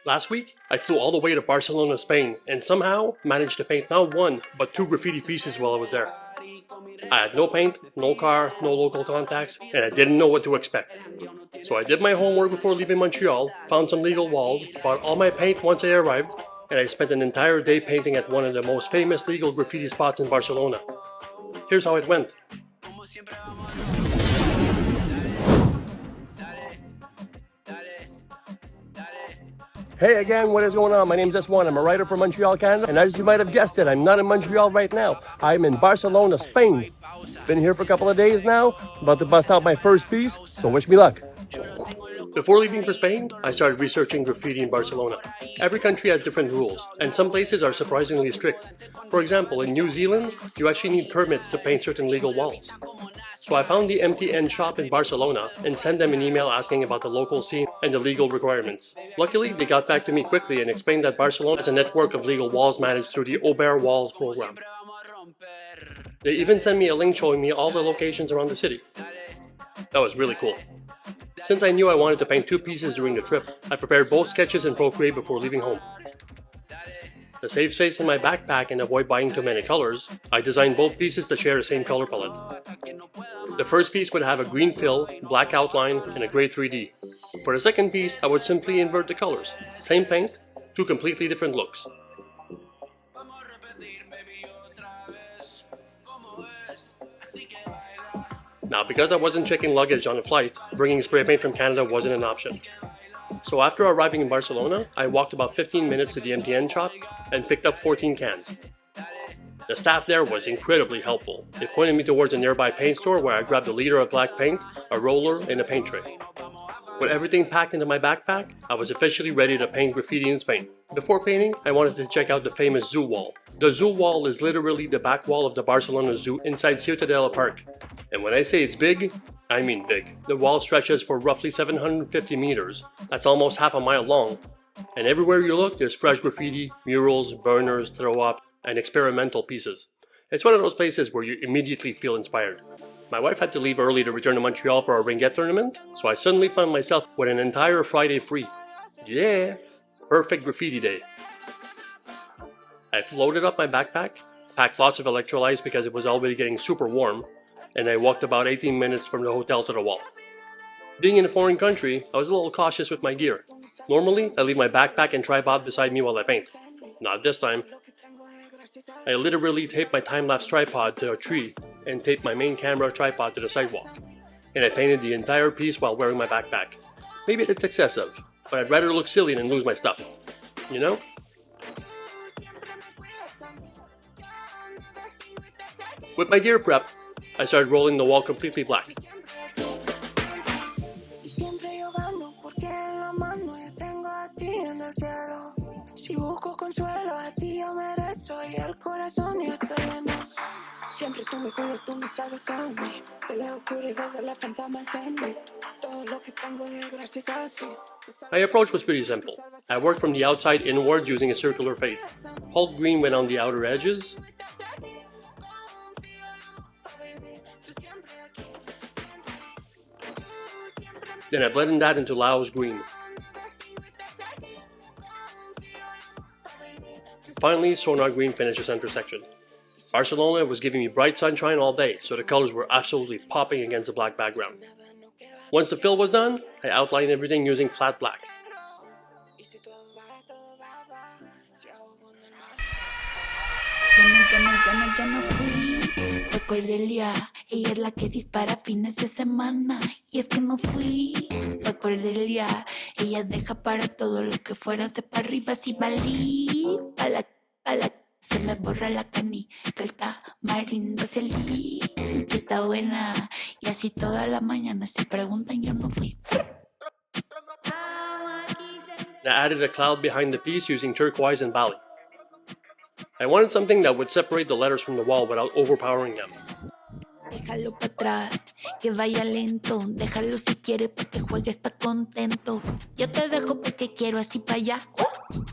Last week, I flew all the way to Barcelona, Spain, and somehow managed to paint not one, but 2 graffiti pieces while I was there. I had no paint, no car, no local contacts, and I didn't know what to expect. So I did my homework before leaving Montreal, found some legal walls, bought all my paint once I arrived, and I spent an entire day painting at one of the most famous legal graffiti spots in Barcelona. Here's how it went. Hey again, what is going on? My name is S1. I'm a writer from Montreal, Canada, and as you might have guessed it, I'm not in Montreal right now. I'm in Barcelona, Spain. Been here for a couple of days now, about to bust out my first piece, so wish me luck. Before leaving for Spain, I started researching graffiti in Barcelona. Every country has different rules, and some places are surprisingly strict. For example, in New Zealand, you actually need permits to paint certain legal walls. So I found the MTN Shop in Barcelona and sent them an email asking about the local scene and the legal requirements. Luckily, they got back to me quickly and explained that Barcelona has a network of legal walls managed through the Oberts Walls program. They even sent me a link showing me all the locations around the city. That was really cool. Since I knew I wanted to paint 2 pieces during the trip, I prepared both sketches in Procreate before leaving home. To save space in my backpack and avoid buying too many colors, I designed both pieces to share the same color palette. The first piece would have a green fill, black outline, and a gray 3D. For the second piece, I would simply invert the colors. Same paint, 2 completely different looks. Now, because I wasn't checking luggage on the flight, bringing spray paint from Canada wasn't an option. So after arriving in Barcelona, I walked about 15 minutes to the MTN shop and picked up 14 cans. The staff there was incredibly helpful. They pointed me towards a nearby paint store where I grabbed a liter of black paint, a roller, and a paint tray. With everything packed into my backpack, I was officially ready to paint graffiti in Spain. Before painting, I wanted to check out the famous zoo wall. The zoo wall is literally the back wall of the Barcelona Zoo inside Ciutadella Park. And when I say it's big, I mean big. The wall stretches for roughly 750 meters. That's almost half a mile long. And everywhere you look, there's fresh graffiti, murals, burners, throw-up, and experimental pieces. It's one of those places where you immediately feel inspired. My wife had to leave early to return to Montreal for our ringgit tournament, so I suddenly found myself with an entire Friday free. Yeah! Perfect graffiti day. I loaded up my backpack, packed lots of electrolytes because it was already getting super warm, and I walked about 18 minutes from the hotel to the wall. Being in a foreign country, I was a little cautious with my gear. Normally, I leave my backpack and tripod beside me while I paint. Not this time. I literally taped my time-lapse tripod to a tree and taped my main camera tripod to the sidewalk. And I painted the entire piece while wearing my backpack. Maybe that's excessive, but I'd rather look silly than lose my stuff. You know? With my gear prep, I started rolling the wall completely black. My approach was pretty simple. I worked from the outside inwards using a circular fade. Hulk green went on the outer edges. Then I blended that into Laos green. Finally, Sonar green finished the center section. Barcelona was giving me bright sunshine all day, so the colors were absolutely popping against the black background. Once the fill was done, I outlined everything using flat black. Ya no fui, fue Cordelia, ella es la que dispara fines de semana, y es que no fui, fue Cordelia, ella deja para todo lo que fuera, se para arriba si valí, pala, se me borra la canica, el tamarindo se li, que está buena, y así toda la mañana se preguntan, yo no fui. I added a cloud behind the piece using Turquoise and Bali. I wanted something that would separate the letters from the wall without overpowering them. Déjalo para atrás, que vaya lento. Déjalo si quiere porque juegue, está contento. Yo te dejo porque quiero así para allá.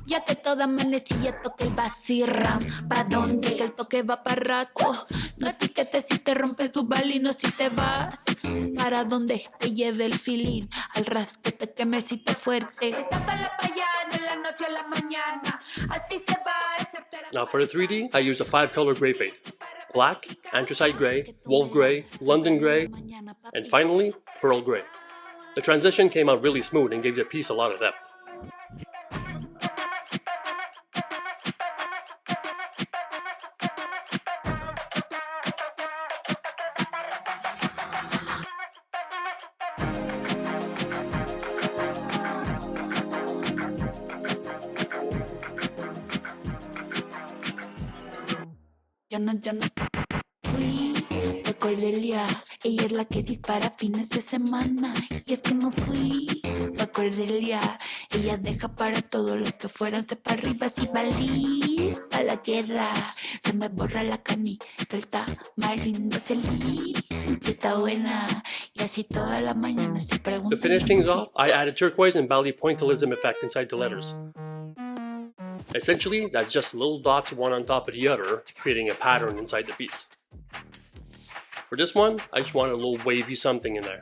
Ya te toda amanecilla, toque el vacirram. ¿Pa' dónde? Que el toque va para rato. No etiquetes si te rompes tu balino, si te vas. ¿Para dónde te lleve el feeling? Al ras que te queme si te fuerte. Está para la allá de la noche. noche a la mañana. Así se va. Now for the 3D, I used a 5-color gray fade. Black, anthracite gray, wolf gray, London gray, and finally, pearl gray. The transition came out really smooth and gave the piece a lot of depth. Yo no fui, fue Cordelia. Ella es la que dispara fines de semana. Y es que no fui, fue Cordelia. Ella deja para todo lo que fueron se para arriba. Si Bali, a la guerra. Se me borra la canita, el tamarindo se li. Está buena. Y así toda la mañana se pregunta. To finish things off, I added Turquoise and Bali pointillism effect inside the letters. Essentially, that's just little dots one on top of the other, creating a pattern inside the piece. For this one, I just wanted a little wavy something in there.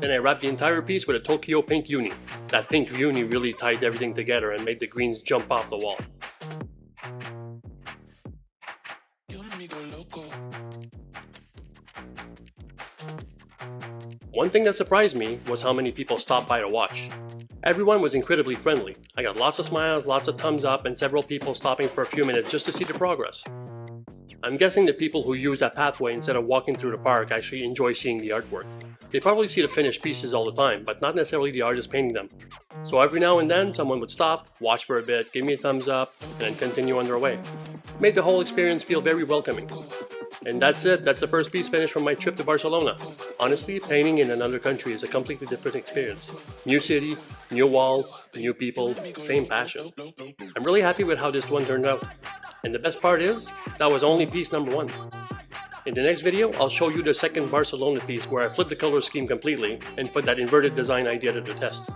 Then I wrapped the entire piece with a Tokyo pink uni. That pink uni really tied everything together and made the greens jump off the wall. One thing that surprised me was how many people stopped by to watch. Everyone was incredibly friendly. I got lots of smiles, lots of thumbs up, and several people stopping for a few minutes just to see the progress. I'm guessing the people who use that pathway instead of walking through the park actually enjoy seeing the artwork. They probably see the finished pieces all the time, but not necessarily the artist painting them. So every now and then, someone would stop, watch for a bit, give me a thumbs up, and then continue on their way. Made the whole experience feel very welcoming. And that's it, that's the first piece finished from my trip to Barcelona. Honestly, painting in another country is a completely different experience. New city, new wall, new people, same passion. I'm really happy with how this one turned out. And the best part is, that was only piece number 1. In the next video, I'll show you the second Barcelona piece where I flipped the color scheme completely and put that inverted design idea to the test.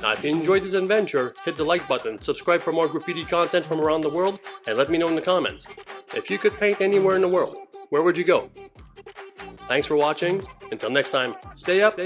Now if you enjoyed this adventure, hit the like button, subscribe for more graffiti content from around the world, and let me know in the comments. If you could paint anywhere in the world, where would you go? Thanks for watching. Until next time, stay up.